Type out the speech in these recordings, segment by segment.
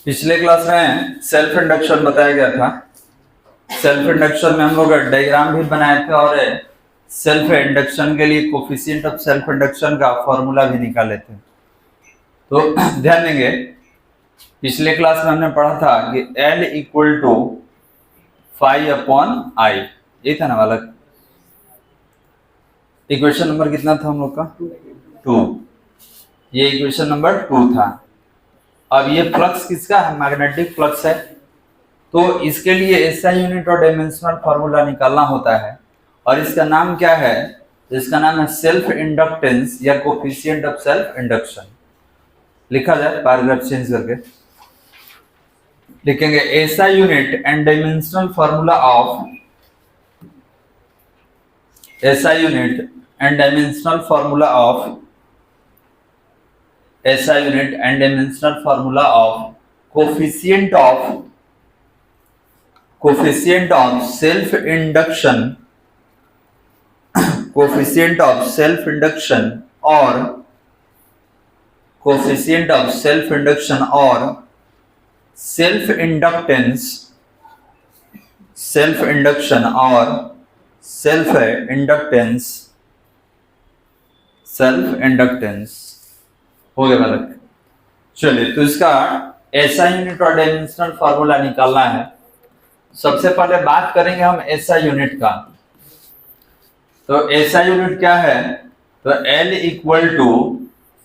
पिछले क्लास में self induction बताया गया था। सेल्फ इंडक्शन में हम लोग डायग्राम भी बनाए थे और सेल्फ इंडक्शन के लिए कोफिशिएंट ऑफ सेल्फ इंडक्शन का फॉर्मूला भी निकाले थे। तो ध्यान देंगे, पिछले क्लास में हमने पढ़ा था कि L equal to phi upon I, ये था ना वाला इक्वेशन नंबर कितना था हम लोग का? 2। ये इक्वेशन नंबर 2 था। अब ये फ्लक्स किसका है? मैग्नेटिक फ्लक्स है। तो इसके लिए एसआई यूनिट और डायमेंशनल फार्मूला निकालना होता है और इसका नाम क्या है? इसका नाम है सेल्फ इंडक्टेंस या कोफिशिएंट ऑफ सेल्फ इंडक्शन। लिखा जाए पैराग्राफ चेंज करके लिखेंगे SI unit and dimensional formula of SI unit and dimensional formula of SI unit and dimensional formula of coefficient of self induction coefficient of self induction or coefficient of self induction or self inductance self induction or self inductance हो गया बालक। चलिए, तो इसका SI unit और dimensional formula निकालना है। सबसे पहले बात करेंगे हम एसआई यूनिट का। तो एसआई यूनिट क्या है? तो L equal to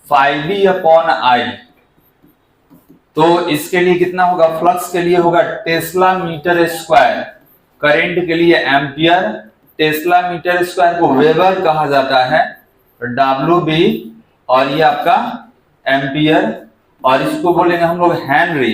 5V upon I. तो इसके लिए कितना होगा? फ्लक्स के लिए होगा टेस्ला मीटर स्क्वायर, करंट के लिए एम्पियर। टेस्ला मीटर स्क्वायर को वेबर कहा जाता है, WB, और ये आपका एम्पियर, और इसको बोलेंगे हम लोग हेनरी।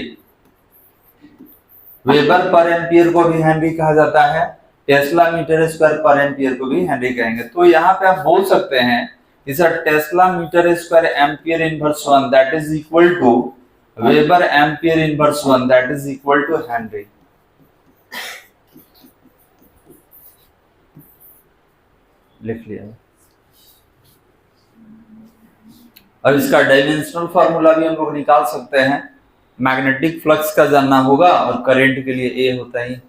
वेबर पर एम्पियर को भी हेनरी कहा जाता है, टेस्ला मीटर स्क्वायर पर एम्पियर को भी हेनरी कहेंगे। तो यहाँ पे आप बोल सकते हैं इस tesla metre square ampere inverse 1 that is equal to weber ampere inverse 1 that is equal to henry. लिख लिया। अब इसका डायमेंशनल फार्मूला भी हम लोग निकाल सकते हैं। मैग्नेटिक फ्लक्स का जानना होगा और करंट के लिए ए होता है।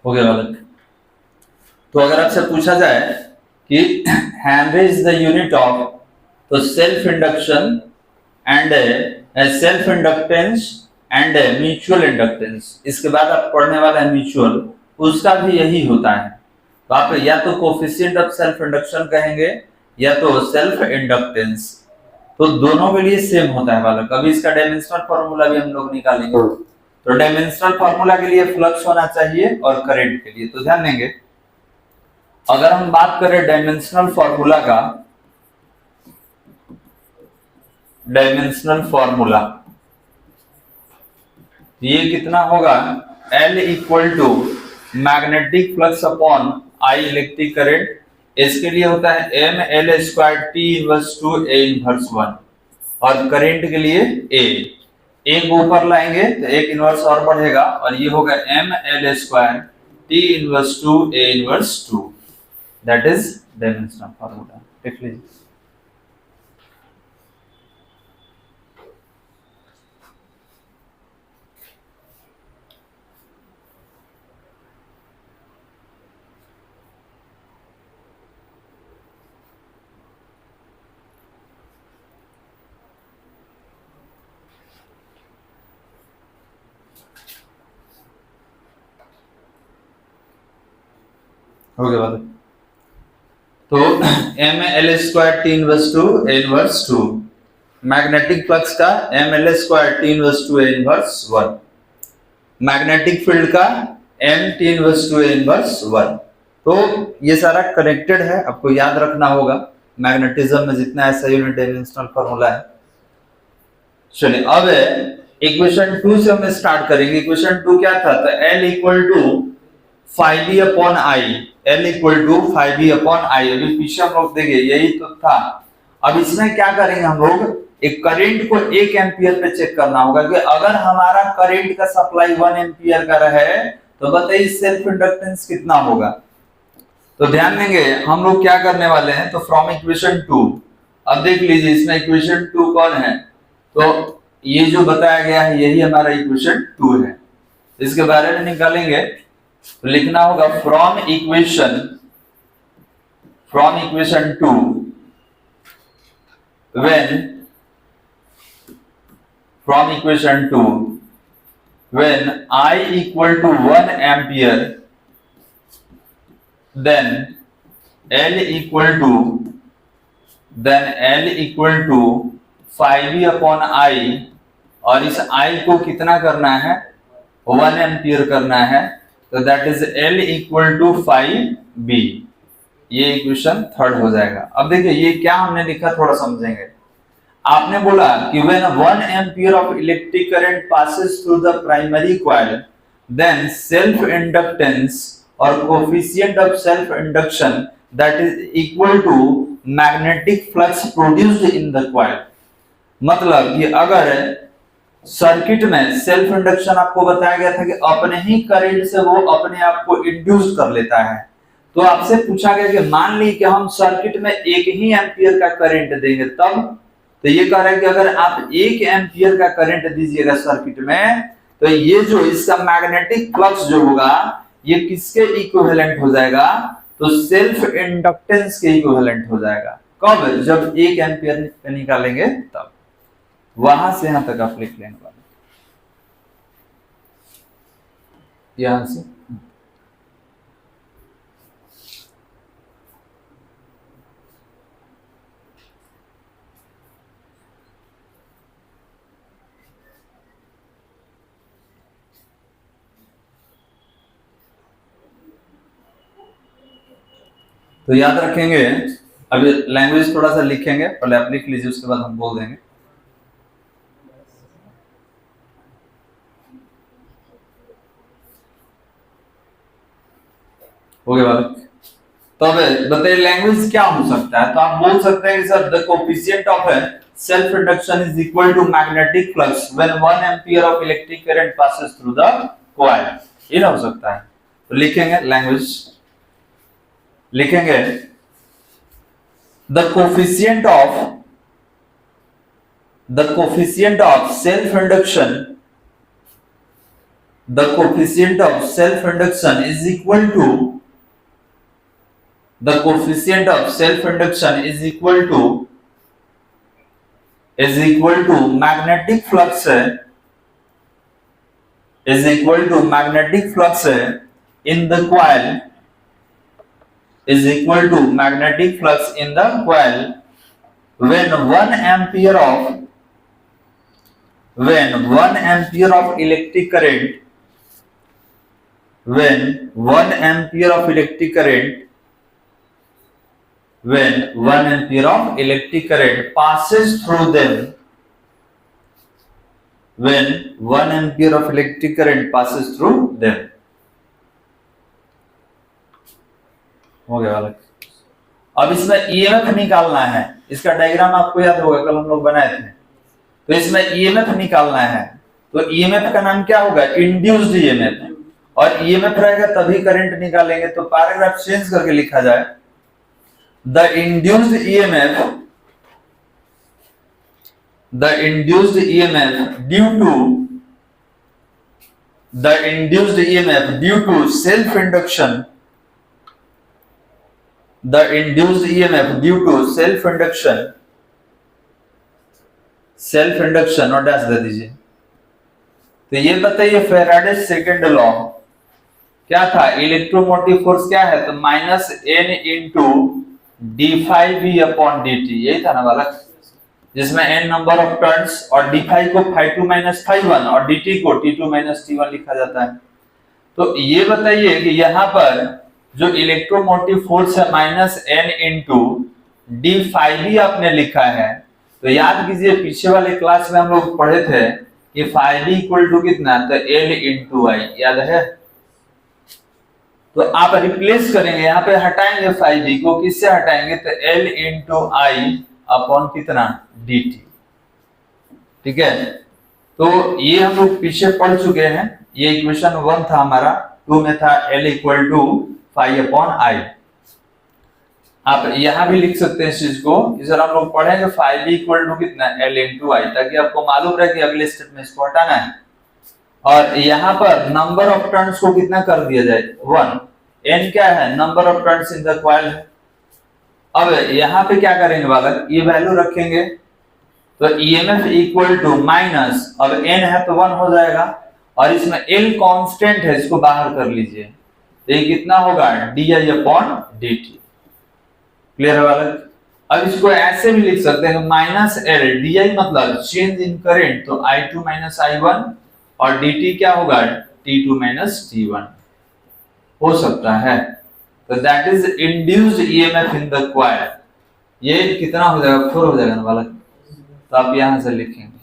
हो गया बालक। तो अगर आपसे पूछा जाए कि henry is the unit of, तो self induction and self inductance and mutual inductance, इसके बाद आप पढ़ने वाला है म्यूचुअल, उसका भी यही होता है। तो आप या तो कोफिशिएंट ऑफ सेल्फ इंडक्शन कहेंगे या तो सेल्फ इंडक्टेंस, तो दोनों के लिए सेम होता है बालक। अभी इसका डायमेंशनल फार्मूला भी हम लोग निकालेंगे। तो डायमेंशनल फार्मूला के लिए फ्लक्स होना चाहिए और करंट के लिए। तो ध्यान देंगे, अगर हम बात करें डायमेंशनल फार्मूला का, डायमेंशनल फार्मूला ये कितना होगा? L equal to magnetic flux upon I electric current. इसके लिए होता है ML square T inverse 2 A inverse 1, और करंट के लिए A। एक ऊपर लाएंगे तो एक इनवर्स और बढ़ेगा, और ये होगा ML square T inverse 2 A inverse 2, that is dimensional formula. लिख लीजिए। हो गया बात। तो ML square T inverse 2 A inverse 2, magnetic flux का ML square T inverse 2 A inverse 1, magnetic field का M T inverse 2 A inverse 1। तो ये सारा कनेक्टेड है, आपको याद रखना होगा। मैग्नेटिज्म में जितना ऐसा यूनिट डायमेंशनल फॉर्मूला है। चलिए अब इक्वेशन 2 से हम स्टार्ट करेंगे। इक्वेशन 2 क्या था? तो L equal to 5e upon I, L equal to 5e upon I. अभी पीछे हम लोग देंगे यही तो था। अब इसमें क्या करेंगे हम लोग, एक करंट को 1 एम्पियर पे चेक करना होगा कि अगर हमारा करंट का सप्लाई 1 एम्पियर का रहे तो बताइए सेल्फ इंडक्टेंस कितना होगा। तो ध्यान देंगे हम लोग क्या करने वाले हैं। तो फ्रॉम इक्वेशन 2, अब देख लीजिए इसमें इक्वेशन 2 कौन है, तो ये जो बताया गया है यही हमारा इक्वेशन 2 है। इसके बारे में निकालेंगे तो लिखना होगा from equation 2 when I equal to 1 ampere, then L equal to 5e upon I, और इस I को कितना करना है, 1 एम्पियर करना है, तो that is L equal to 5b। ये इक्वेशन 3 हो जाएगा। अब देखिए ये क्या हमने लिखा थोड़ा समझेंगे। आपने बोला कि when 1 ampere of electric current passes through the primary coil, then self inductance or coefficient of self induction that is equal to magnetic flux produced in the coil। मतलब कि अगर सर्किट में सेल्फ इंडक्शन आपको बताया गया था कि अपने ही करंट से वो अपने आप को इंड्यूस कर लेता है, तो आपसे पूछा गया कि मान ली कि हम सर्किट में 1 ही एम्पियर का करंट देंगे तब, तो ये कह रहा है कि अगर आप 1 एम्पियर का करंट दीजिएगा सर्किट में तो ये जो इसका मैग्नेटिक फ्लक्स जो होगा ये किसके इक्विवेलेंट हो जाएगा, तो सेल्फ इंडक्टेंस के इक्विवेलेंट हो जाएगा। कब? जब 1 एम्पियर निकालेंगे तब। वहां से यहां तक आप लिख लेने वाले, यहां से तो याद रखेंगे। अभी लैंग्वेज थोड़ा सा लिखेंगे, पहले आप लिख लीजिए उसके बाद हम बोल देंगे। हो गया बात। तो अब बताइए लैंग्वेज क्या हो सकता है। तो आप बोल सकते हैं कि sir the coefficient of self induction is equal to magnetic flux when 1 ampere of electric current passes through the coil. ये हो सकता है। तो लिखेंगे लैंग्वेज, लिखेंगे the coefficient of self induction, the coefficient of self induction is equal to, the coefficient of self induction is equal to magnetic flux, is equal to magnetic flux in the coil, is equal to magnetic flux in the coil when 1 ampere of electric current, when 1 ampere of electric current passes through them, when 1 ampere of electric current passes through them। हो गया वाला। अब इसमें EMF निकालना है। इसका diagram आपको याद होगा, कल हम लोग बनाए थे। तो इसमें ईएमएफ निकालना है। तो ईएमएफ का नाम क्या होगा, इंड्यूस्ड ईएमएफ। और ईएमएफ रहेगा तभी करंट निकालेंगे। तो पैराग्राफ चेंज करके लिखा जाए the induced EMF due to self induction, the induced EMF due to self induction और डैश दे दीजिए। तो ये बताइए फैराडे सेकंड लॉ क्या था, इलेक्ट्रोमोटिव फोर्स क्या है, तो minus n into d5v upon dt, यही था ना बालक, जिसमें n नंबर ऑफ टर्न्स और d5 को ∅2 माइनस ∅1 और dt को t2 माइनस t1 लिखा जाता है। तो ये बताइए कि यहाँ पर जो इलेक्ट्रोमोटिव फोर्स है minus n into d five ही आपने लिखा है, तो याद कीजिए पीछे वाले क्लास में हम लोग पढ़े थे कि फाइव डी इक्वल टू कितना, तो एल इंटू आई, याद है। तो आप रिप्लेस करेंगे, यहाँ पे हटाएंगे फाइव डी को, किससे हटाएंगे, तो एल इंटू आई अपॉन कितना, डी टी। ठीक है, तो ये हम लोग पीछे पढ़ चुके हैं, ये इक्वेशन 1 था हमारा, 2 में था L equal to 5 upon I. आप यहां भी लिख सकते हैं इस चीज को, इधर हम लोग पढ़ेंगे 5 इक्वल टू कितना, L इंटू आई, ताकि आपको मालूम रहे कि अगले स्टेप में इसको हटाना है। और यहाँ पर नंबर ऑफ टर्न्स को कितना कर दिया जाए, 1। n क्या है, number of turns in the coil है। अब यहाँ पे क्या करेंगे बालक, ये वैल्यू रखेंगे, तो EMF इक्वल टू माइनस, अब n है तो 1 हो जाएगा, और इसमें L कांस्टेंट है, इसको बाहर कर लीजिए, तो ये कितना होगा, DI अपॉन DT। क्लियर है बालक। अब इसको ऐसे भी लिख सकते हैं माइनस L, DI मतलब चेंज इन करंट, तो I2 माइनस I1, और DT क्या होगा, T2 माइनस T1 हो सकता है। तो that is induced EMF in the coil. ये कितना हो जाएगा, 4 हो जाएगा ना बालक, तो आप यहां से लिखेंगे।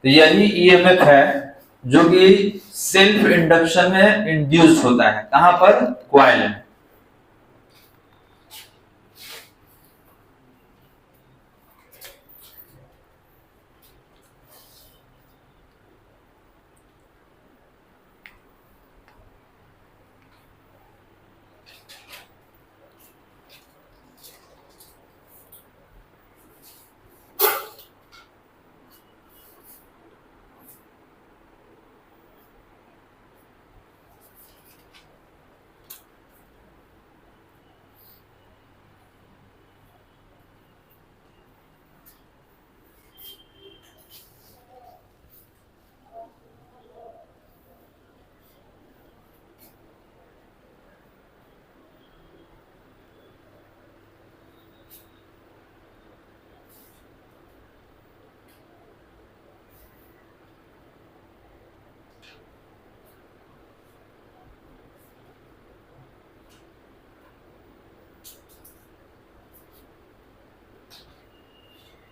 तो यही EMF है जो कि सेल्फ इंडक्शन में इंड्यूस होता है, कहां पर, कॉइल में।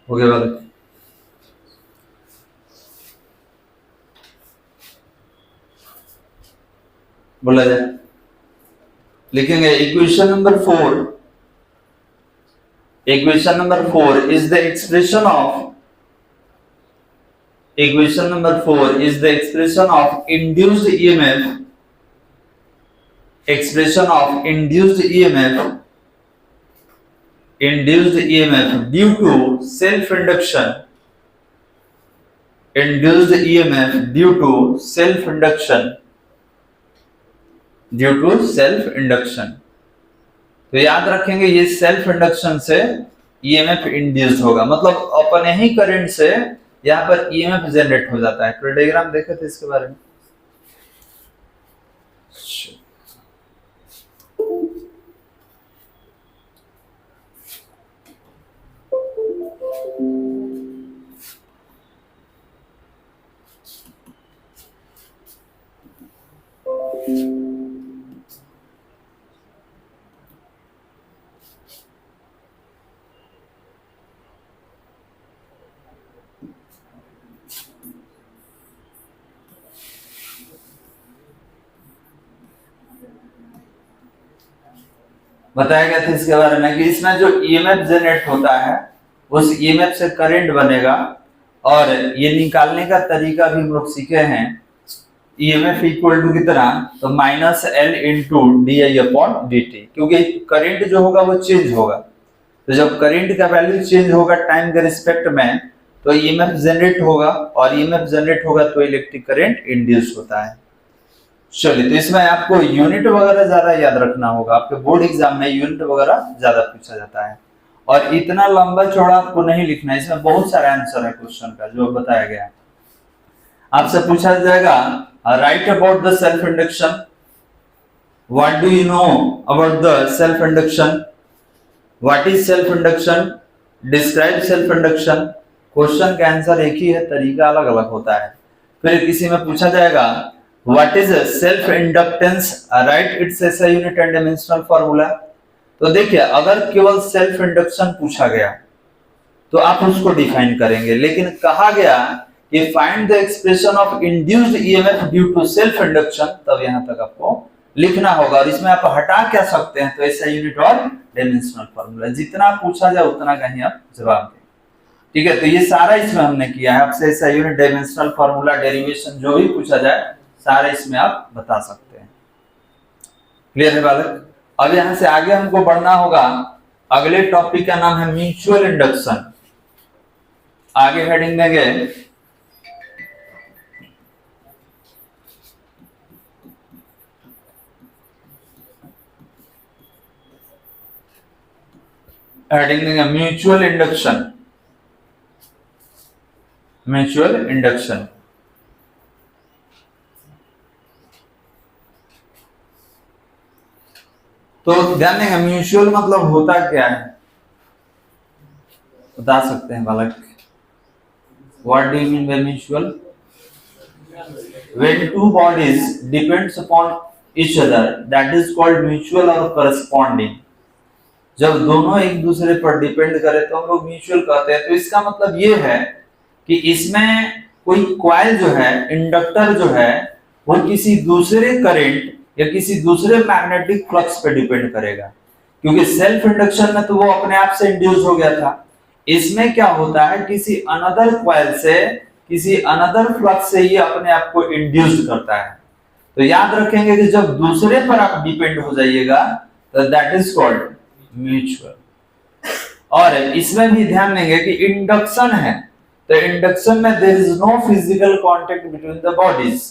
हो गया बालक। बोला जाए, लिखेंगे equation number 4, equation number 4 is the expression of, equation number 4 is the expression of induced EMF, expression of induced EMF due to self induction, induced EMF due to self induction, due to self induction। तो याद रखेंगे ये self induction से EMF induce होगा, मतलब अपने ही current से यहाँ पर EMF जनरेट हो जाता है। तो डायग्राम देखे थे इसके बारे में। बताया गया था इसके बारे में कि इसमें जो EMF जनरेट होता है उस EMF से करंट बनेगा, और ये निकालने का तरीका भी हम लोग सीखे हैं। EMF इक्वल टू कितना, तो minus L into DI upon DT, क्योंकि करंट जो होगा वो चेंज होगा, तो जब करंट का वैल्यू चेंज होगा टाइम के रिस्पेक्ट में, तो EMF जनरेट होगा, और EMF जनरेट होगा तो इलेक्ट्रिक करंट इंड्यूस होता है। चलिए, तो इसमें आपको यूनिट वगैरह ज्यादा याद रखना होगा, आपके बोर्ड एग्जाम में यूनिट वगैरह ज्यादा पूछा जाता है, और इतना लंबा चौड़ा आपको नहीं लिखना है, इसमें बहुत सारा आंसर है क्वेश्चन का जो बताया गया है। आपसे पूछा जाएगा right about the self induction, what do you know about the self induction, what is self induction, describe self induction. Question का आंसर एक ही है, तरीका अलग अलग होता है। फिर किसी में पूछा जाएगा What is a self-inductance? Write its SI unit and dimensional formula. तो देखिए अगर केवल सेल्फ इंडक्शन पूछा गया तो आप उसको डिफाइन करेंगे, लेकिन कहा गया कि find the expression of induced EMF due to self induction, तब यहां तक आपको लिखना होगा। और इसमें आप हटा क्या सकते हैं, तो ऐसा यूनिट और डायमेंशनल फार्मूला, जितना पूछा जाए उतना कहीं आप जवाब दें। ठीक है, तो ये सारा इसमें हमने किया है। आपसे ऐसा यूनिट, डायमेंशनल फार्मूला, डेरिवेशन जो भी पूछा जाए सारे इसमें आप बता सकते हैं। क्लियर है बालक? अब यहां से आगे हमको बढ़ना होगा। अगले टॉपिक का नाम है म्यूचुअल इंडक्शन। आगे हेडिंग देंगे म्यूचुअल इंडक्शन। म्यूचुअल इंडक्शन तो ध्यान देंगे, म्यूचुअल मतलब होता क्या है, बता सकते हैं बालक? What do you mean by mutual? When two bodies depends upon each other, that is called mutual और corresponding। जब दोनों एक दूसरे पर डिपेंड करे तो हम लोग म्यूचुअल कहते हैं। तो इसका मतलब ये है कि इसमें कोई कॉइल जो है, इंडक्टर जो है, वो किसी दूसरे करंट या किसी दूसरे मैग्नेटिक फ्लक्स पे डिपेंड करेगा, क्योंकि सेल्फ इंडक्शन में तो वो अपने आप से इंड्यूस हो गया था। इसमें क्या होता है, किसी अनदर कॉइल से, किसी अनदर फ्लक्स से ये अपने आप को इंड्यूस करता है। तो याद रखेंगे कि जब दूसरे पर आप डिपेंड हो जाइएगा तो दैट इज कॉल्ड म्यूचुअल। और इसमें भी ध्यान देंगे कि इंडक्शन है, तो इंडक्शन में there is no physical contact between the bodies.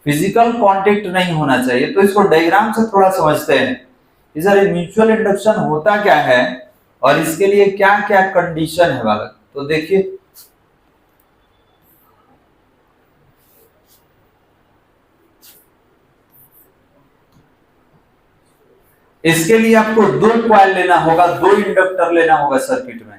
Physical contact नहीं होना चाहिए। तो इसको डायग्राम से थोड़ा समझते हैं कि सर म्यूचुअल इंडक्शन होता क्या है और इसके लिए क्या क्या कंडीशन है बालक। तो देखिए, इसके लिए आपको दो कॉइल लेना होगा, दो इंडक्टर लेना होगा सर्किट में।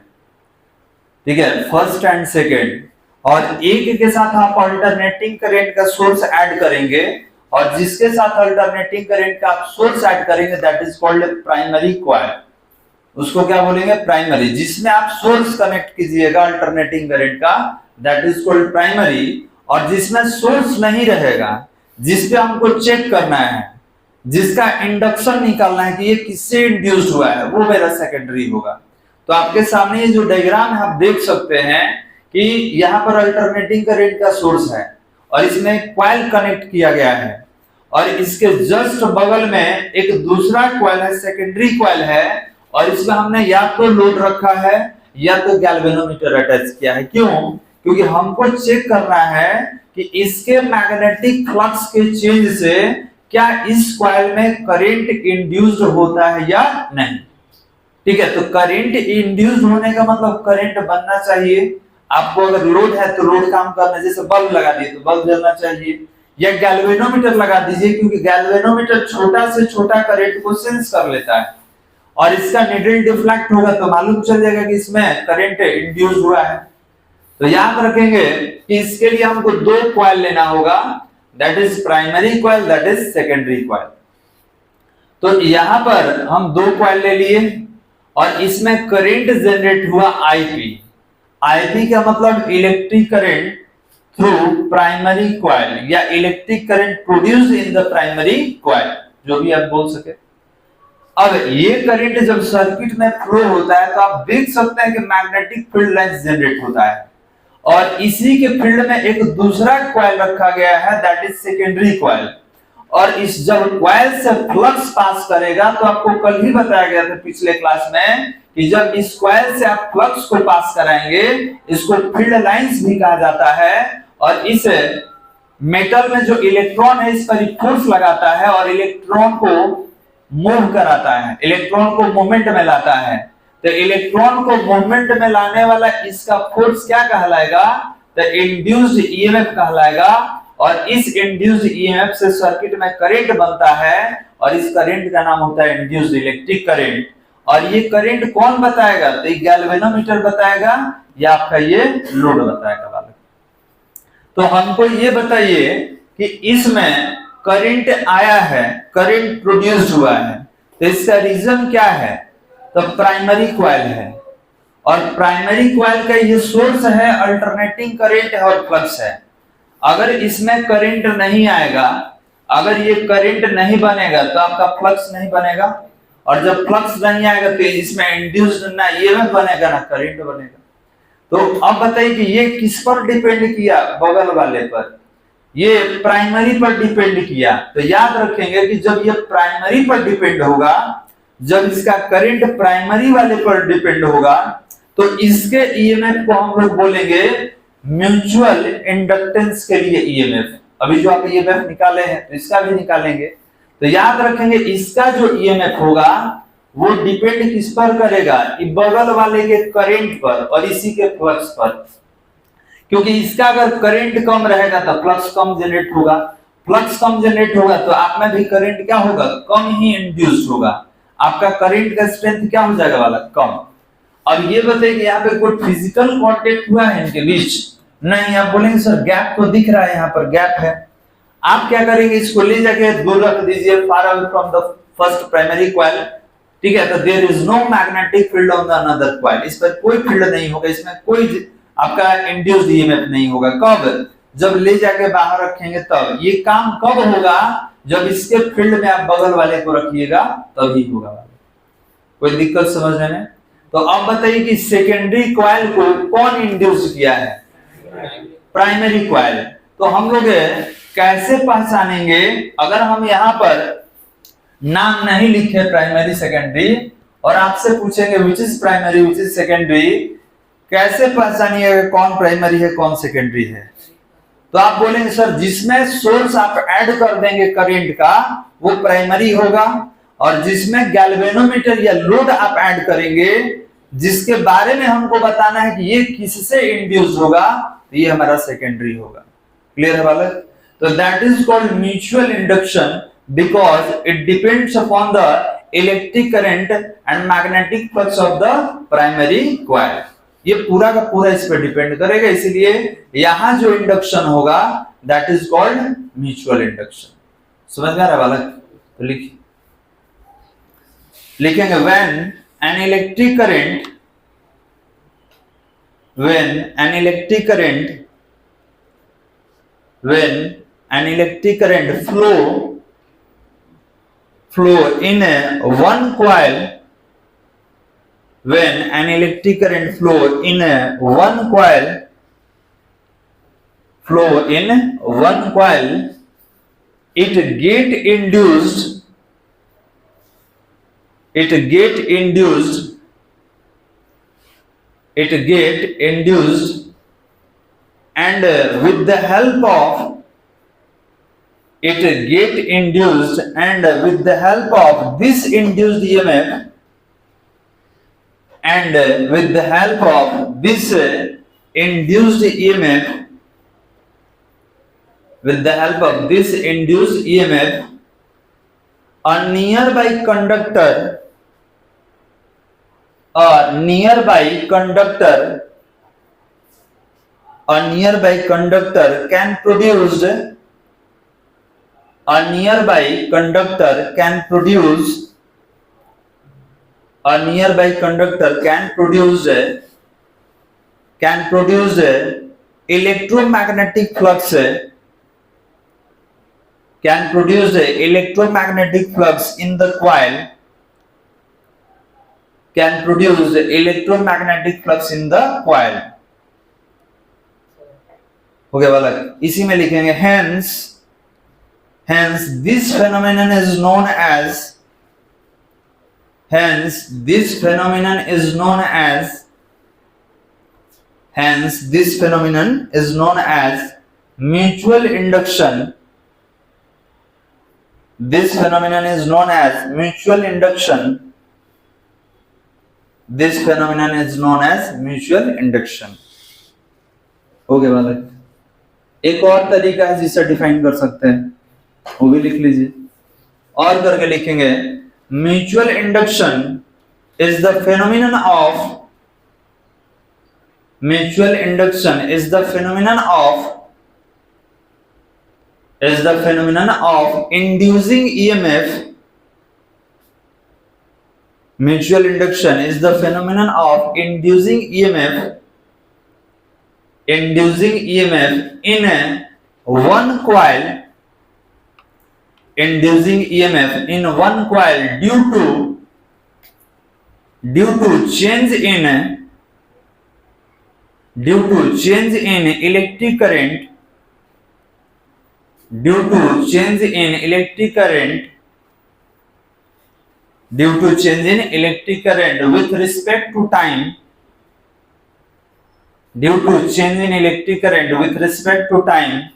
ठीक है, फर्स्ट एंड सेकेंड, और एक के साथ आप अल्टरनेटिंग करंट का सोर्स ऐड करेंगे, और जिसके साथ अल्टरनेटिंग करंट का आप सोर्स ऐड करेंगे that is called primary coil. उसको क्या बोलेंगे? प्राइमरी। जिसमें आप सोर्स कनेक्ट कीजिएगा अल्टरनेटिंग करंट का, दैट इज कॉल्ड प्राइमरी। और जिसमें सोर्स नहीं रहेगा, जिसपे हमको चेक करना है, जिसका इंडक्शन निकालना है कि ये किससे इंड्यूस्ड हुआ है, वो मेरा सेकेंडरी होगा। तो आपके सामने ये जो डायग्राम है आप देख सकते हैं कि यहाँ पर अल्टरनेटिंग करंट का सोर्स है और इसमें कॉइल कनेक्ट किया गया है, और इसके जस्ट बगल में एक दूसरा कॉइल है, सेकेंडरी कॉइल है, और इसमें हमने या तो लोड रखा है या तो गैल्वेनोमीटर अटैच किया है। क्यों? क्योंकि हमको चेक करना है कि इसके मैग्नेटिक फ्लक्स के चेंज से क्या इस कॉइल में करंट इंड्यूस्ड होता है या नहीं। ठीक है, तो करंट इंड्यूस्ड होने का मतलब करंट बनना चाहिए। आपको अगर लोड है तो लोड काम करना, जैसे बल्ब लगा दिए तो बल्ब जलना चाहिए, या गैल्वेनोमीटर लगा दीजिए, क्योंकि गैल्वेनोमीटर छोटा से छोटा करंट को सेंस कर लेता है, और इसका नीडल डिफ्लेक्ट होगा तो मालूम चल जाएगा कि इसमें करंट इंड्यूस हुआ है। तो याद रखेंगे कि इसके लिए हमको दो कॉइल लेना होगा, that is primary coil, that is secondary coil. तो यहां पर हम दो कॉइल ले लिए और इसमें करंट जनरेट हुआ आईपी। आईपी का मतलब electric current through primary coil, या electric current produced in the primary coil, जो भी आप बोल सके। अब ये करंट जब सर्किट में फ्लो होता है तो आप देख सकते हैं कि मैग्नेटिक फील्ड लाइंस जनरेट होता है, और इसी के फील्ड में एक दूसरा कॉइल रखा गया है, दैट इज सेकेंडरी कॉइल। और इस जब कॉइल से फ्लक्स पास करेगा, तो आपको कल ही बताया गया था पिछले क्लास में कि जब इस कॉइल से आप फ्लक्स को पास कराएंगे, इसको फील्ड लाइंस भी कहा जाता है। और इस मेटल में जो इलेक्ट्रॉन है इस पर फोर्स लगाता है और इलेक्ट्रॉन को मूव कराता है, इलेक्ट्रॉन को मूवमेंट में लाता है। तो इलेक्ट्रॉन को मूवमेंट में लाने वाला इसका फोर्स क्या कहलाएगा? तो इंड्यूस्ड ईएमएफ कहलाएगा। और इस इंड्यूस्ड ईएमएफ से सर्किट में करंट बनता है, और इस करंट का नाम होता है इंड्यूस्ड इलेक्ट्रिक करंट। और ये करंट कौन बताएगा? तो ये गैल्वेनोमीटर बताएगा या आपका ये लोड बताएगा वाला। तो हमको ये बताइए कि इसमें करंट आया है, करंट प्रोड्यूस्ड हुआ है, तो इसका रीजन क्या है? तो प्राइमरी कॉइल है, और प्राइमरी कॉइल का ये सोर्स है, अल्टरनेटिंग करंट है और फ्लक्स है। अगर इसमें करंट नहीं आएगा, अगर ये करंट नहीं बनेगा तो आपका फ्लक्स नहीं बनेगा, और जब फ्लक्स नहीं आएगा तो इसमें इंड्यूस्ड ना ईएमएफ बनेगा ना करंट बनेगा। तो अब बताइए कि ये किस पर डिपेंड किया? बगल वाले पर, ये प्राइमरी पर डिपेंड किया। तो याद रखेंगे कि जब ये प्राइमरी पर डिपेंड होगा, जब इसका करंट प्राइमरी वाले पर डिपेंड होगा, तो इसके ईएमएफ को हम लोग बोलेंगे म्यूचुअल इंडक्टेंस के लिए ईएमएफ। अभी जो आप ईएमएफ निकाले हैं तो इसका भी निकालेंगे। तो याद रखेंगे इसका जो ईएमएफ होगा वो डिपेंड किस पर करेगा? बगल वाले के करंट पर और इसी के फ्लक्स पर। क्योंकि इसका अगर करंट कम रहेगा तो फ्लक्स कम जनरेट होगा, फ्लक्स कम जनरेट होगा तो आप में भी करंट क्या होगा? कम ही इंड्यूस होगा। आपका करंट का स्ट्रेंथ क्या हो जाएगा वाला? कम। अब ये बताइए कि यहाँ पे कोई फिजिकल कांटेक्ट हुआ है इनके बीच? नहीं। आप बोलेंगे सर गैप तो दिख रहा है, यहाँ पर गैप है। आप क्या करेंगे? इसको ले जाके दूर रख दीजिए, far away from the first primary coil. ठीक है, तो there is no magnetic field on the another coil. इस पर कोई फील्ड नहीं होगा, इसमें कोई आपका इंड्यूस्ड ईएमएफ नहीं होगा। कब? जब ले जाके बाहर रखेंगे तब। ये काम कब होगा? जब इसके फील्ड में आप बगल वाले को रखिएगा तभी होगा। कोई दिक्कत समझने में? तो अब बताइए कि सेकेंडरी कॉइल को कौन इंड्यूस किया है? Primary coil. तो हम लोग कैसे पहचानेंगे? अगर हम यहाँ पर नाम नहीं लिखे प्राइमरी सेकेंडरी और आपसे पूछेंगे which is primary which is secondary, कैसे पहचानिएगा कौन प्राइमरी है कौन सेकेंडरी है? तो आप बोलेंगे सर जिसमें सोर्स आप ऐड कर देंगे करंट का वो प्राइमरी होगा, और जिसमें गैल्वेनोमीटर या लोड आप ऐड करेंगे जिसके बारे में हमको बताना है कि ये किससे इंड्यूस होगा, तो ये हमारा सेकेंडरी होगा। क्लियर है बालक? तो that is called mutual induction because it depends upon the electric current and magnetic flux of the primary coil. ये पूरा का पूरा इस पर डिपेंड करेगा, इसीलिए यहां जो इंडक्शन होगा that is called mutual induction. समझ में आ रहा है बालक? तो लिखेंगे when an electric current flow in one coil, when an electric current flow in one coil, it get induced and with the help of this induced EMF and with the help of this induced EMF a nearby conductor can produce electromagnetic flux in the coil, हो गया बालक? इसी में लिखेंगे hence this phenomenon is known as mutual induction. This phenomenon is known as mutual induction. हो गया बालक? एक और तरीका है जिससे डिफाइन कर सकते हैं, वो भी लिख लीजिए। और करके लिखेंगे mutual induction is the phenomenon of inducing EMF Mutual induction is the phenomenon of inducing EMF in one coil, inducing EMF in one coil due to change in electric current, due to change in electric current with respect to time, due to change in electric current with respect to time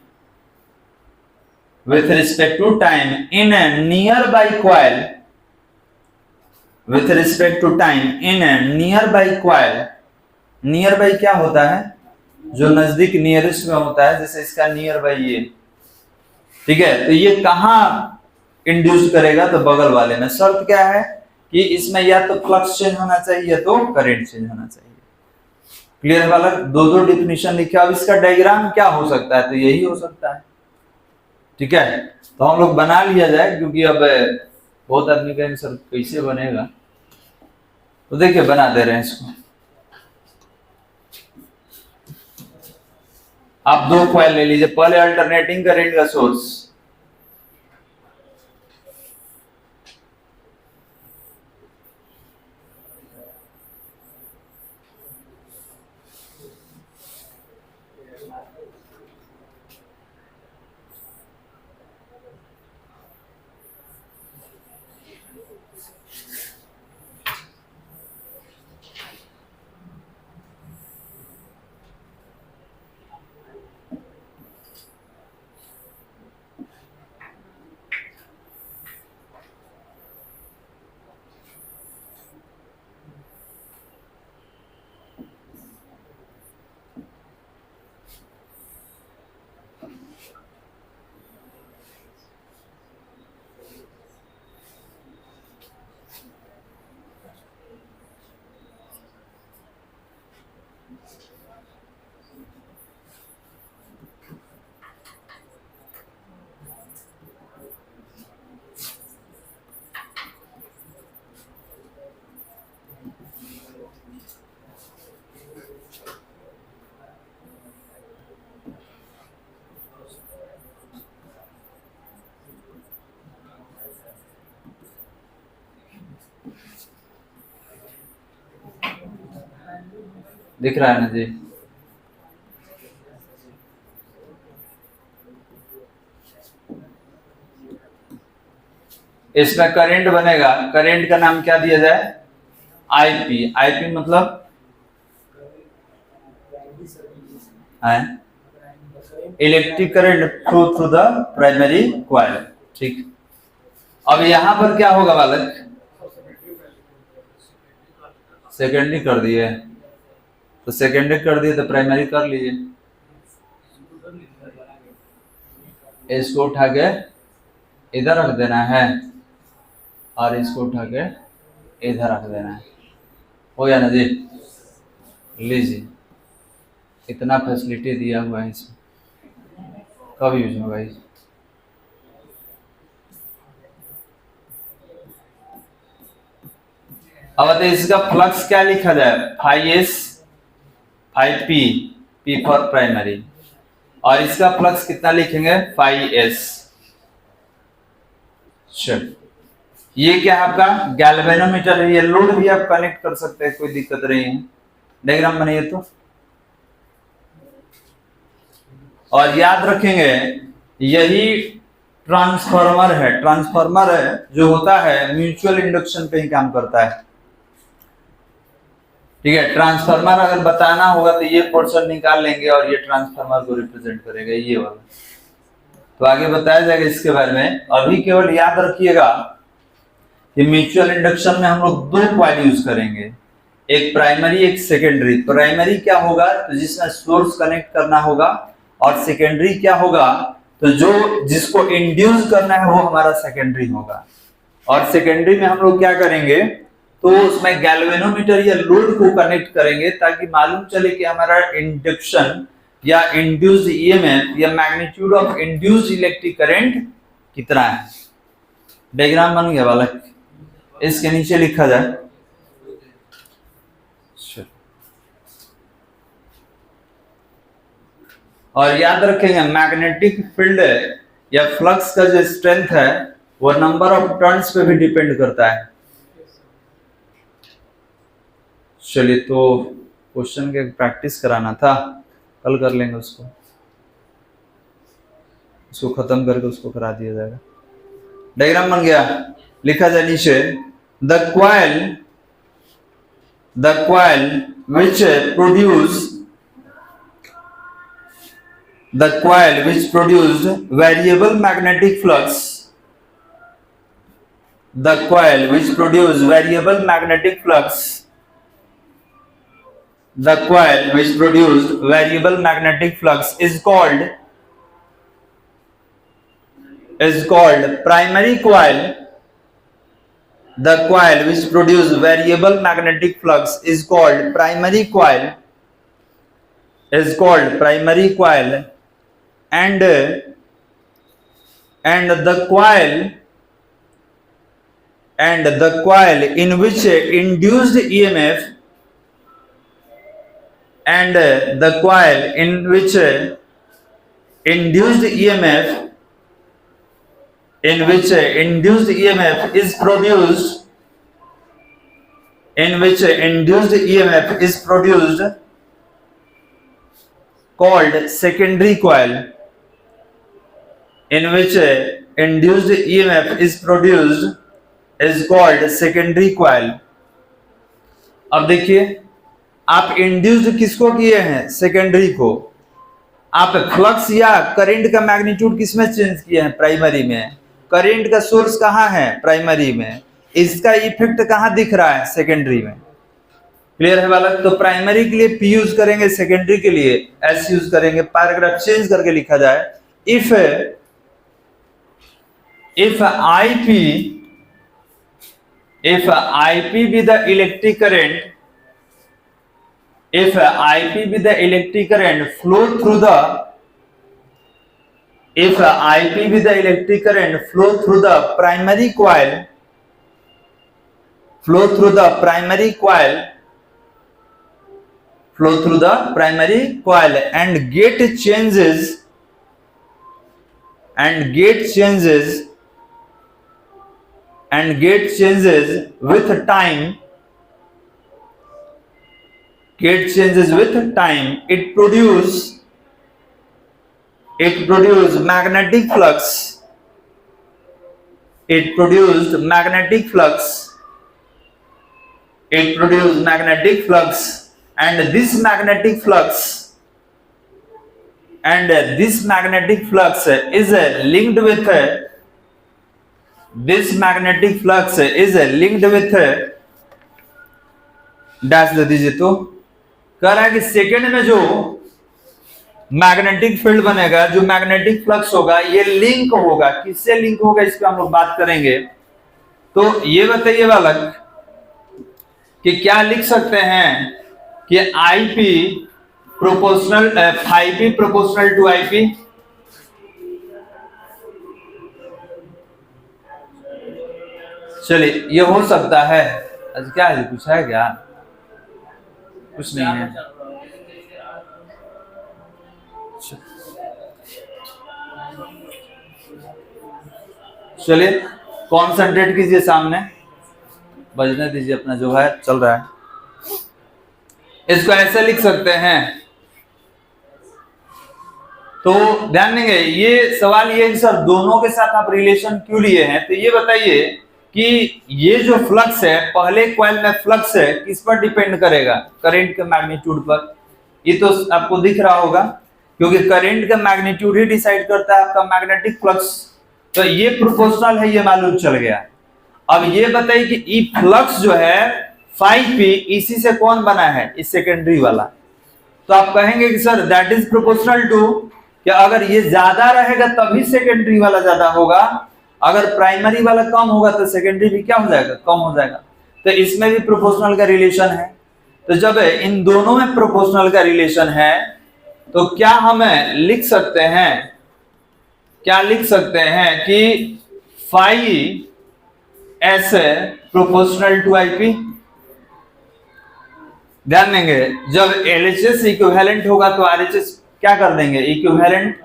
in a nearby coil, with respect to time in a nearby coil. Near क्या होता है? जो नजदीक nearest में होता है, जैसे इसका नियर बाई ये, ठीक है, तो ये कहां इंड्यूस करेगा? तो बगल वाले में। शर्त क्या है कि इसमें या तो फ्लक्स चेंज होना चाहिए या तो करंट चेंज होना चाहिए। क्लियर वाला? दो डिफिनेशन लिखे। अब इसका डायग्राम क्या हो सकता है? तो यही हो सकता है, ठीक है। तो हम लोग बना लिया जाए, क्योंकि अब बहुत आदमी कहेंगे सर कैसे बनेगा, तो देखिए बना दे रहे हैं इसको। आप दो कॉइल ले लीजिए, पहले अल्टरनेटिंग करंट का सोर्स, दिख रहा है ना जी? इसमें करंट बनेगा, करंट का नाम क्या दिया जाए? आईपी। आईपी मतलब electric current through the primary coil, ठीक। अब यहां पर क्या होगा बालक? सेकेंडरी कर दिए, तो सेकेंडरी कर दिए तो प्राइमरी कर लीजिए। इसको उठा के इधर रख देना है और इसको उठा के इधर रख देना है। हो गया ना जी? लीजिए, इतना फैसिलिटी दिया हुआ है इसमें, कब यूज होगा इस? अब इसका फ्लक्स क्या लिखा जाए? Phi S phi P, P for primary, और इसका फ्लक्स कितना लिखेंगे? Phi S. चल, ये क्या है आपका? गैल्वेनोमीटर है, ये लोड भी आप कनेक्ट कर सकते हैं, कोई दिक्कत नहीं है। डायग्राम बनाइए तो। और याद रखेंगे यही ट्रांसफार्मर है। ट्रांसफार्मर है जो होता है म्यूचुअल इंडक्शन पे ही काम करता है, ठीक है। ट्रांसफार्मर अगर बताना होगा तो ये पोर्शन निकाल लेंगे और ये ट्रांसफार्मर को रिप्रेजेंट करेगा, ये वाला। तो आगे बताया जाएगा इसके बारे में। अभी केवल याद रखिएगा कि म्यूचुअल इंडक्शन में हम लोग दो कॉइल यूज करेंगे, एक प्राइमरी एक सेकेंडरी। प्राइमरी क्या होगा? तो जिसमें सोर्स कनेक्ट करना होगा, और सेकेंडरी क्या होगा? तो जो जिसको इंड्यूस करना है वो हमारा सेकेंडरी होगा। और सेकेंडरी में हम लोग क्या करेंगे? तो उसमें गैल्वेनोमीटर या लोड को कनेक्ट करेंगे ताकि मालूम चले कि हमारा इंडक्शन या इंड्यूस्ड ईएमएफ या magnitude of induced electric current कितना है। डायग्राम बन गया बालक? इसके नीचे लिखा जाए और याद रखेंगे मैग्नेटिक फील्ड या फ्लक्स का जो स्ट्रेंथ है वो नंबर ऑफ टर्न्स पे भी डिपेंड करता है। चलिए, तो क्वेश्चन के प्रैक्टिस कराना था, कल कर लेंगे उसको खत्म करके उसको करा दिया जाएगा। डायग्राम बन गया, लिखा जाए नीचे the coil which produced variable magnetic flux, the coil which produced variable magnetic flux is called primary coil. The coil which produces variable magnetic flux is called primary coil, and the coil in which induced EMF is produced called secondary coil. अब देखिए, आप induced किसको किए हैं? Secondary को। आप flux या current का मैग्नीट्यूड किसमें चेंज किए हैं? प्राइमरी में। करंट का सोर्स कहाँ है? प्राइमरी में। इसका इफेक्ट कहाँ दिख रहा है? सेकेंडरी में। क्लियर है बालक? तो प्राइमरी के लिए P यूज करेंगे, सेकेंडरी के लिए S यूज करेंगे। पैराग्राफ चेंज करके लिखा जाए, if IP be the electric current flow through the primary coil, and gate changes with time, it produce magnetic flux, and this magnetic flux is linked with dash दे दीजिए। तो कह रहा है कि सेकेंड में जो मैग्नेटिक फील्ड बनेगा, जो मैग्नेटिक फ्लक्स होगा, ये लिंक होगा। किससे लिंक होगा इस पे हम लोग बात करेंगे। तो ये बताइए बालक कि क्या लिख सकते हैं कि IP प्रोपोर्शनल टू IP। चलिए, ये हो सकता है। आज क्या है, कुछ है क्या? कुछ नहीं है। चलिए, कॉन्सेंट्रेट कीजिए, सामने बजने दीजिए, अपना जो है चल रहा है। इसको ऐसे लिख सकते हैं। तो ध्यान देंगे, ये सवाल ये सर दोनों के साथ आप रिलेशन क्यों लिए हैं। तो ये बताइए कि ये जो फ्लक्स है, पहले कॉइल में फ्लक्स है, किस पर डिपेंड करेगा? करंट के मैग्नीट्यूड पर। ये तो आपको दिख रहा होगा, क्योंकि करंट का मैग्नीट्यूड ही डिसाइड करता है आपका मैग्नेटिक फ्लक्स। तो ये प्रोपोर्शनल है, ये मालूम चल गया। अब ये बताइए कि ई फ्लक्स जो है Φp, इसी से कौन बना है? इस सेकेंडरी वाला। तो आप कहेंगे कि sir that is proportional to, कि अगर ये ज्यादा रहेगा तभी सेकेंडरी वाला ज्यादा होगा, अगर प्राइमरी वाला कम होगा तो सेकेंडरी भी क्या हो जाएगा? कम हो जाएगा। तो इसमें भी प्रोपोर्शनल का रिलेशन है। तो जब इन दोनों में प्रोपोर्शनल का रिलेशन है, तो क्या हम लिख सकते हैं कि phi S proportional to IP। ध्यान देंगे, जब LHS इक्विवेलेंट होगा तो RHS क्या कर देंगे, इक्विवेलेंट।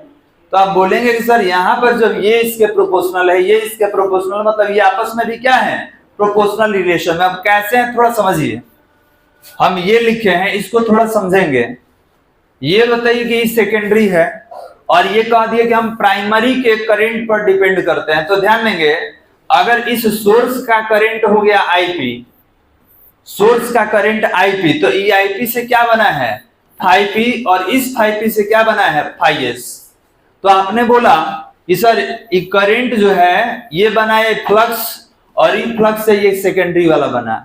तो आप बोलेंगे कि सर यहाँ पर जब ये इसके प्रोपोर्शनल है, ये इसके प्रोपोर्शनल, मतलब ये आपस में भी क्या है, प्रोपोर्शनल रिलेशन में। अब कैसे है थोड़ा समझिए, हम ये लिखे हैं इसको थोड़ा समझेंगे। ये बताइए कि सेकेंडरी है और ये कह दिया कि हम प्राइमरी के करंट पर डिपेंड करते हैं। तो ध्यान देंगे, अगर इस सोर्स का करंट हो गया आईपी, सोर्स का करंट आईपी, तो ई आईपी से क्या बना है, फाई पी, और इस फाई पी से क्या बना है, फाई एस। तो आपने बोला कि सर ये करंट जो है ये बना है फ्लक्स, और इन फ्लक्स से ये सेकेंडरी वाला बना।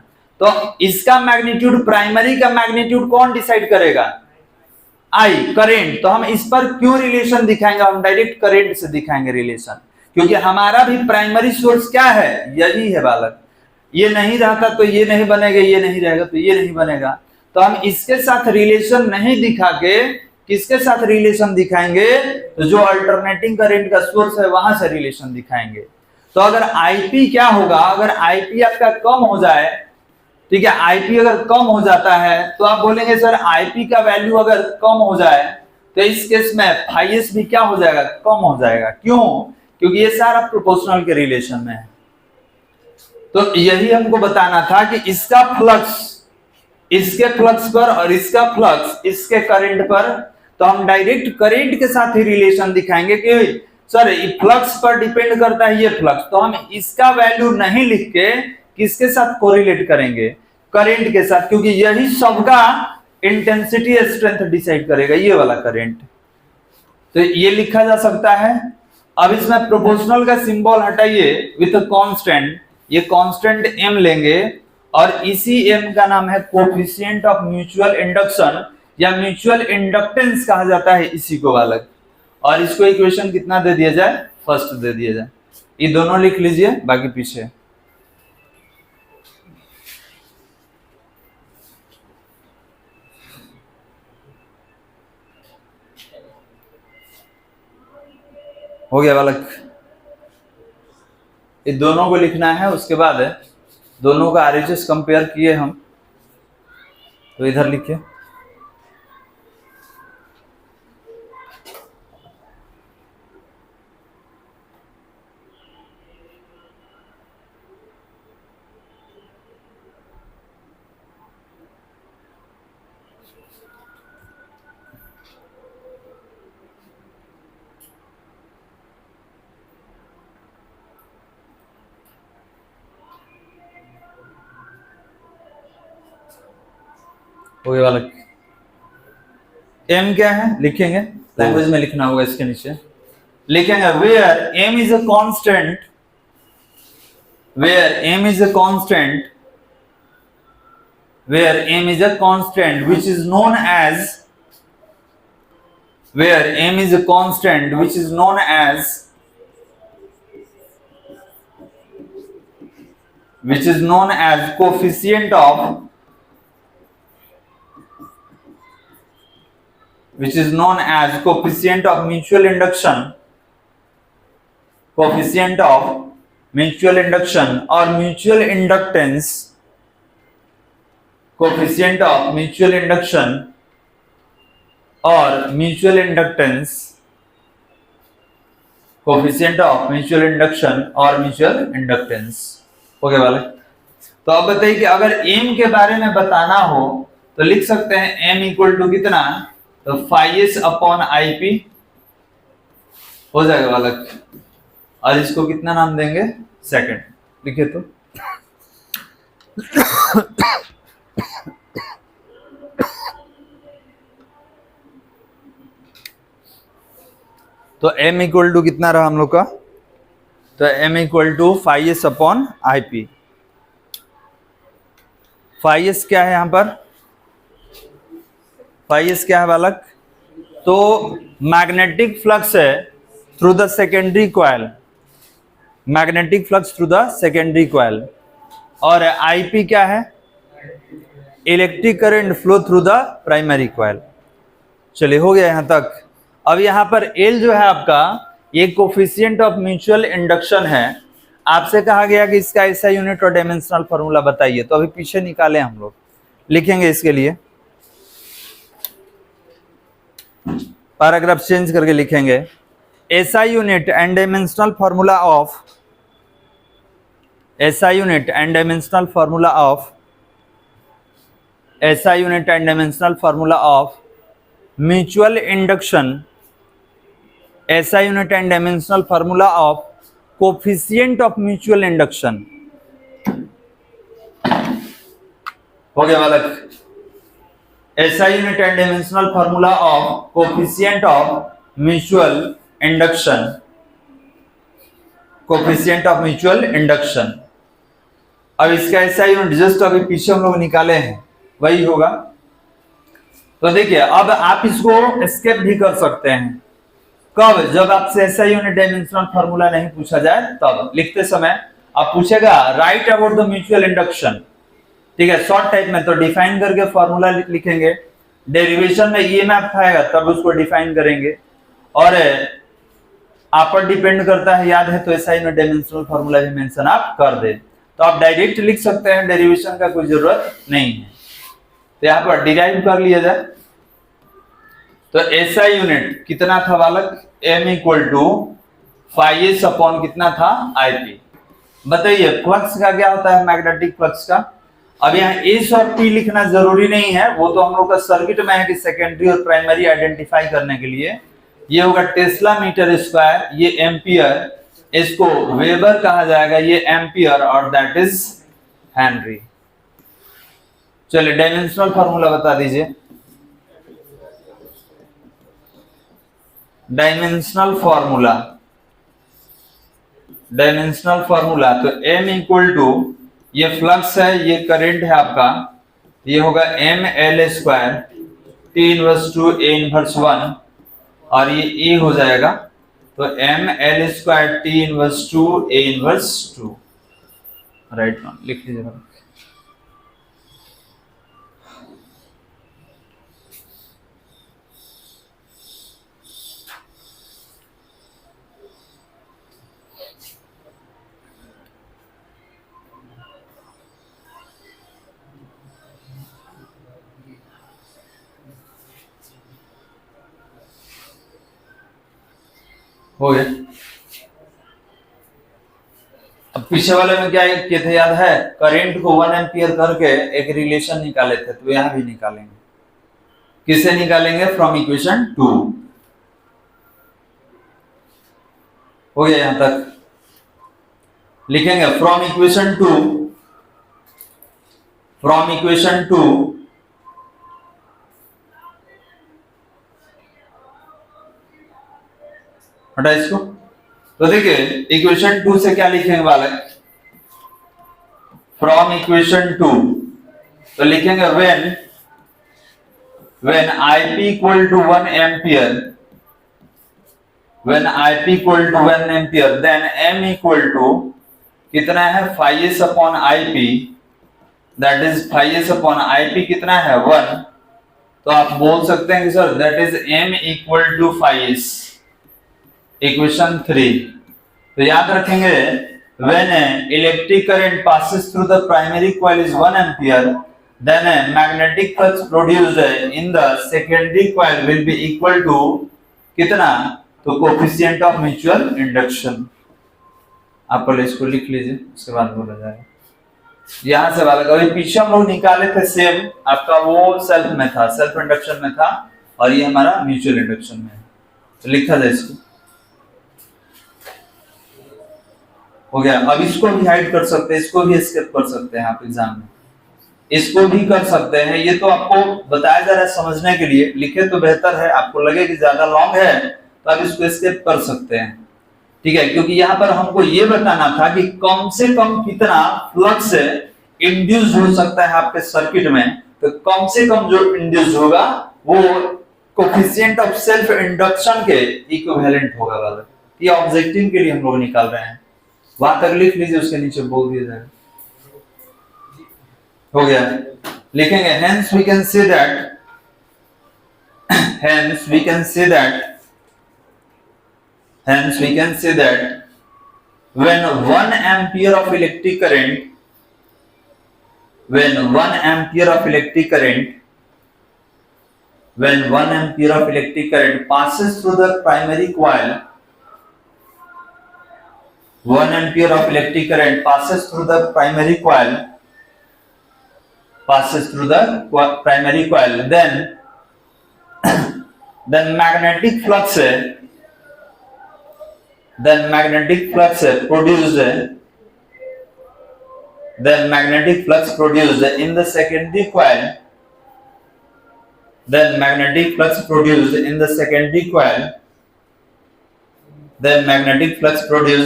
तो इसका मैग्नीट्यूड, प्राइमरी का मैग्नीट्यूड कौन डिसाइड करेगा, आई, करंट। तो हम इस पर क्यों रिलेशन दिखाएंगे, हम डायरेक्ट करंट से दिखाएंगे रिलेशन, क्योंकि हमारा भी प्राइमरी सोर्स क्या है, यही है बालक। ये नहीं रहता तो ये नहीं बनेगा, ये नहीं रहेगा तो ये नहीं बनेगा। तो हम इसके साथ रिलेशन नहीं दिखा के किसके साथ रिलेशन दिखाएंगे, तो जो अल्टरनेटिंग करंट का सोर्स है वहां से रिलेशन दिखाएंगे। तो अगर आईपी क्या होगा, अगर आईपी आपका कम हो जाए, ठीक है, आईपी अगर कम हो जाता है तो आप बोलेंगे सर आईपी का वैल्यू अगर कम हो जाए तो इस केस में फाई एस भी क्या हो जाएगा, कम हो जाएगा। क्यों, क्योंकि ये सारा प्रोपोर्शनल के रिलेशन में है। तो यही हमको बताना था कि इसका फ्लक्स इसके फ्लक्स पर और इसका फ्लक्स इसके करंट पर, तो हम डायरेक्ट करंट के साथ ही रिलेशन दिखाएंगे कि सर ये फ्लक्स पर डिपेंड करता है ये फ्लक्स। तो हम इसका वैल्यू नहीं लिख के किसके साथ कोरिलेट करेंगे, करंट के साथ, क्योंकि यही सबका इंटेंसिटी स्ट्रेंथ डिसाइड करेगा, ये वाला करंट। तो ये लिखा जा सकता है। अब इसमें प्रोपोर्शनल का सिंबल हटाइए विथ कांस्टेंट, ये कांस्टेंट m लेंगे और इसी m का नाम है कोफिशिएंट ऑफ म्यूचुअल इंडक्शन या म्यूचुअल इंडक्टेंस कहा जाता है इसी को बालक। और इसको इक्वेशन कितना दे दिया जाए, फर्स्ट दे दिया जाए। ये दोनों लिख लीजिए, बाकी पीछे। हो गया बालक, ये दोनों को लिखना है। उसके बाद दोनों का आरएचएस कंपेयर किए हम, तो इधर लिखिए। हो गया बालक। एम क्या है लिखेंगे, लैंग्वेज में लिखना होगा, इसके नीचे लिखेंगे where M is a constant, where M is a constant, where M is a constant which is known as, where m is a constant which is known as, which is known as coefficient of, which is known as coefficient of mutual induction, coefficient of mutual induction or mutual inductance, coefficient of mutual induction or mutual inductance, coefficient of mutual induction or mutual inductance। हो गया वाले। तो अब बताइए कि अगर m के बारे में बताना हो तो लिख सकते हैं m इक्वल टू कितना, तो phi S upon I P हो जाएगा बालक। और इसको कितना नाम देंगे, सेकंड, लिखे तो तो m इक्वल टू कितना रहा हम लोग का, तो m equal to phi S upon I P. Phi S क्या है यहाँ पर, फाई एस क्या है बालक, तो मैग्नेटिक फ्लक्स है through the secondary coil, magnetic flux through the secondary coil. और आईपी क्या है, electric current flow through the primary coil. चलिए हो गया यहां तक। अब यहां पर एल जो है आपका, ये कोफिशिएंट ऑफ म्यूचुअल इंडक्शन है। आपसे कहा गया कि इसका ऐसा यूनिट और डायमेंशनल फॉर्मूला बताइए, तो अभी पीछे निकाले हम लोग, लिखेंगे इसके लिए। पैराग्राफ चेंज करके लिखेंगे SI unit and dimensional formula of SI unit and dimensional formula of SI unit and dimensional formula of mutual induction SI unit and dimensional formula of coefficient of mutual induction. हो गया बालक, SI unit and dimensional formula of coefficient of mutual induction, coefficient of mutual induction. अब इसका SI unit just अभी पीछे हम लोग निकाले हैं वही होगा। तो देखिए अब आप इसको स्केप भी कर सकते हैं। कब? जब आपसे SI यूनिट डायमेंशनल फार्मूला नहीं पूछा जाए तब। लिखते समय आप पूछेगा right about the mutual induction, ठीक है, शॉर्ट टाइप में तो डिफाइन करके फार्मूला लिखेंगे। डेरिवेशन में EMF आएगा तब उसको डिफाइन करेंगे। और आप पर डिपेंड करता है, याद है तो SI यूनिट डायमेंशनल फार्मूला भी मेंशन आप कर दे तो आप डायरेक्ट लिख सकते हैं, डेरिवेशन का कोई जरूरत नहीं है। तो यहाँ पर डिराइव कर लिया जाए तो SI यूनिट कितना था बालक? M equal to five upon कितना था? IP। बताइए फ्लक्स का क्या होता है? मैग्नेटिक फ्लक्स का। अब यहाँ S और T लिखना जरूरी नहीं है, वो तो हम लोग का सर्किट में है कि सेकेंडरी और प्राइमरी आइडेंटिफाई करने के लिए। ये होगा टेस्ला मीटर स्क्वायर, ये एम्पियर, इसको वेबर कहा जाएगा, ये एम्पियर, और दैट इज हेनरी। चलिए डायमेंशनल फार्मूला बता दीजिए। डायमेंशनल फार्मूला, डायमेंशनल फार्मूला तो M इक्वल टू, ये फ्लक्स है, ये करंट है आपका, ये होगा ML square T inverse 2 A inverse 1, और ये E हो जाएगा तो ML square T inverse 2 A inverse 2। Right now लिख लीजिए। हो गया। अब पीछे वाले में क्या किए थे याद है? करंट को 1 एम्पियर करके एक रिलेशन निकाले थे, तो यहां भी निकालेंगे। किसे निकालेंगे? From equation 2। हो गया यहां तक? लिखेंगे फ्रॉम इक्वेशन 2, फ्रॉम इक्वेशन 2 हटा इसको। तो देखिए इक्वेशन 2 से क्या लिखेंगे बालक? फ्रॉम इक्वेशन 2 तो लिखेंगे when IP equal to 1 ampere, when IP equal to 1 ampere, then M equal to कितना है? 5s upon IP, that is 5s upon IP कितना है? 1। तो आप बोल सकते हैं कि sir that is M equal to 5s। Equation 3 तो याद रखेंगे when electric current passes through the primary coil is 1 ampere, then magnetic flux produced in the secondary coil will be equal to कितना? तो coefficient of mutual induction। आप पहले इसको लिख लीजिए, उसके बाद बोला जाएगा। यहां से बालक अभी पीछे हम लोग निकाले थे सेम, आपका वो सेल्फ में था, सेल्फ इंडक्शन में था, और ये हमारा म्यूचुअल इंडक्शन में है। तो लिखा जाए इसको। हो गया। अब इसको भी हाइड कर सकते हैं, इसको भी स्किप कर सकते हैं आप एग्जाम में, इसको भी कर सकते हैं। ये तो आपको बताया जा रहा है समझने के लिए, लिखे तो बेहतर है। आपको लगे कि ज्यादा लॉन्ग है तो आप इसको स्किप कर सकते हैं, ठीक है, क्योंकि यहाँ पर हमको ये बताना था कि कम से कम कितना फ्लक्स इंड्यूस हो सकता है आपके सर्किट में। तो कम से कम जो इंड्यूस होगा वो कोफिशिएंट ऑफ सेल्फ इंडक्शन के इक्विवेलेंट होगा वाला। ये ऑब्जेक्टिव के लिए हम लोग निकाल रहे हैं। वहां तक लिख लीजिए, उसके नीचे बोल दिया जाएगा। हो गया। लिखेंगे hence we can say that, hence we can say that, hence we can say that when 1 ampere of electric current, when 1 ampere of electric current, when 1 ampere of electric current passes through the primary coil, 1 ampere of electric current passes through the primary coil, then magnetic flux produced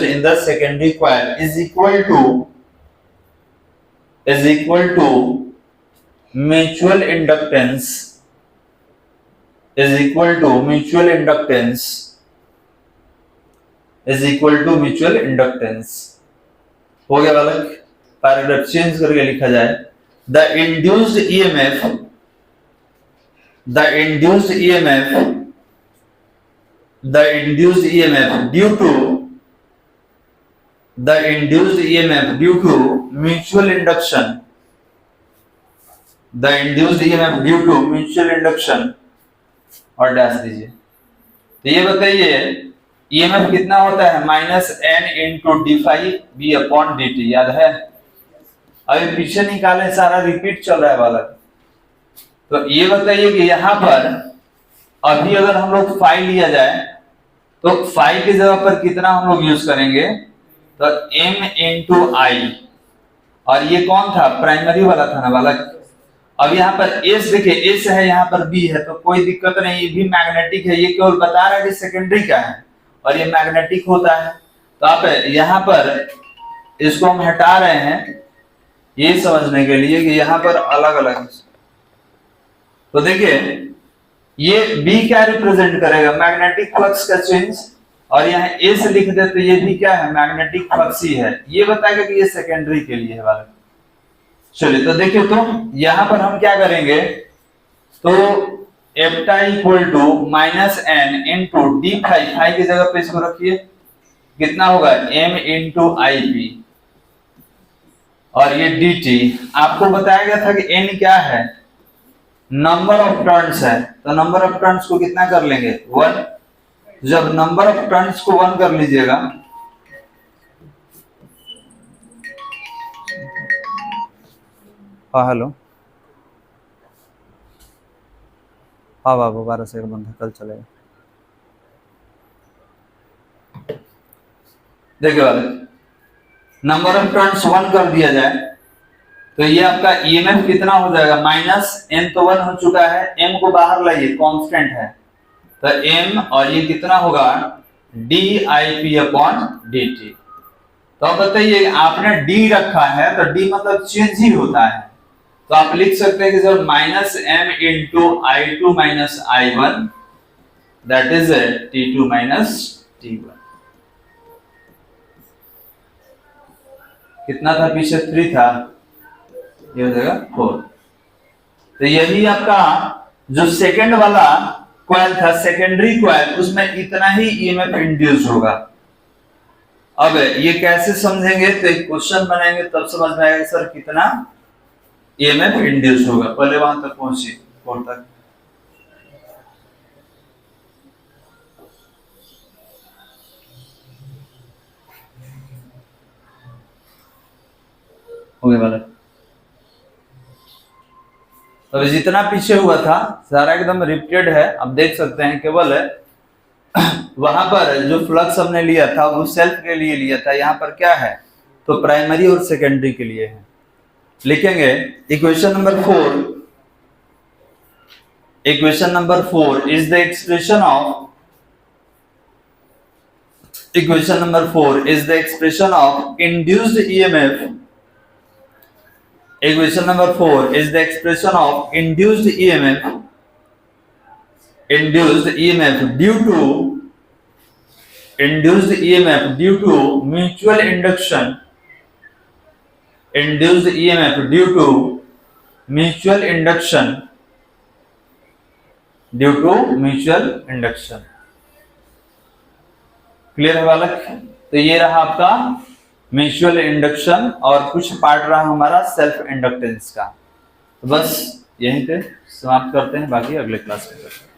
in the secondary coil, is equal to mutual inductance हो गया बालक। Paragraph change करके लिखा जाए, the induced EMF due to mutual induction और dash दीजिए। तो ये बताइए ईएमएफ कितना होता है, -n × d∅b/dt, याद है? अभी पीछे निकाले, सारा रिपीट चल रहा है बालक। तो ये बताइए कि यहाँ पर अभी अगर हम लोग फाई लिया जाए तो फाई की जगह पर कितना हम लोग यूज करेंगे, तो m × I, और ये कौन था, प्राइमरी वाला था ना बालक। अब यहाँ पर S देखिए, S है, यहाँ पर B है, तो कोई दिक्कत नहीं, ये भी मैग्नेटिक है, ये केवल बता रहा है कि सेकेंडरी का है और ये मैग्नेटिक होता है। तो आप यहाँ पर इसको हम हटा रहे हैं ये समझने के लिए कि यहाँ पर अलग अलग। तो देखिए ये B क्या रिप्रेजेंट करेगा, मैग्नेटिक फ्लक्स का चेंज, और यहाँ S लिख दे तो ये भी क्या है, मैग्नेटिक फ्लक्स ही है। ये बताएगा कि ये सेकेंडरी के लिए है वाला। चलिए तो देखिए, तो यहाँ पर हम क्या करेंगे, तो एप्टा इक्वल टू -n × d∅, की जगह पे इसको रखिए, कितना होगा m × Ip, और ये dt। आपको बताया गया था कि n क्या है, नंबर ऑफ टर्न्स है, तो नंबर ऑफ टर्न्स को कितना कर लेंगे, 1। जब नंबर ऑफ टर्न्स को 1 कर लीजिएगा, हाँ हेलो, हाँ बाबू 12 से बंद है, कल चलेगा। देखिए नंबर ऑफ टर्न्स 1 कर दिया जाए तो ये आपका ईएमएफ कितना हो जाएगा, -n तो 1 हो चुका है, m को बाहर लाइए, कांस्टेंट है, तो m, और ये कितना होगा dIp/dt। तो अब बताइए आपने d रखा है तो d मतलब चेंज ही होता है, तो आप लिख सकते हैं कि जब -m × I2 - I1 that is T2 - T1। कितना था पीछे, 3 था, ये हो जाएगा 4। तो यही आपका जो सेकंड वाला कॉइल था, सेकेंडरी कॉइल, उसमें इतना ही ईएमएफ इंड्यूस होगा। अब ये कैसे समझेंगे, तो एक क्वेश्चन बनाएंगे तब समझ में आएगा सर कितना ईएमएफ इंड्यूस होगा। पहले वहां तक पहुंचिए, 4 तक। हो गया वाला। तो जितना पीछे हुआ था सारा एकदम रिपीटेड है। अब देख सकते हैं केवल वहां पर जो फ्लक्स हमने लिया था वो सेल्फ के लिए लिया था, यहाँ पर क्या है तो प्राइमरी और सेकेंडरी के लिए है। लिखेंगे equation number 4 is the expression of induced EMF. Equation number 4 is the expression of induced EMF due to mutual induction. Induced EMF due to mutual induction. Clear है बालक? तो ये रहा आपका म्यूचुअल इंडक्शन और कुछ पार्ट रहा हमारा सेल्फ इंडक्टेंस का। तो बस यहीं पे समाप्त करते हैं, बाकी अगले क्लास में करते हैं।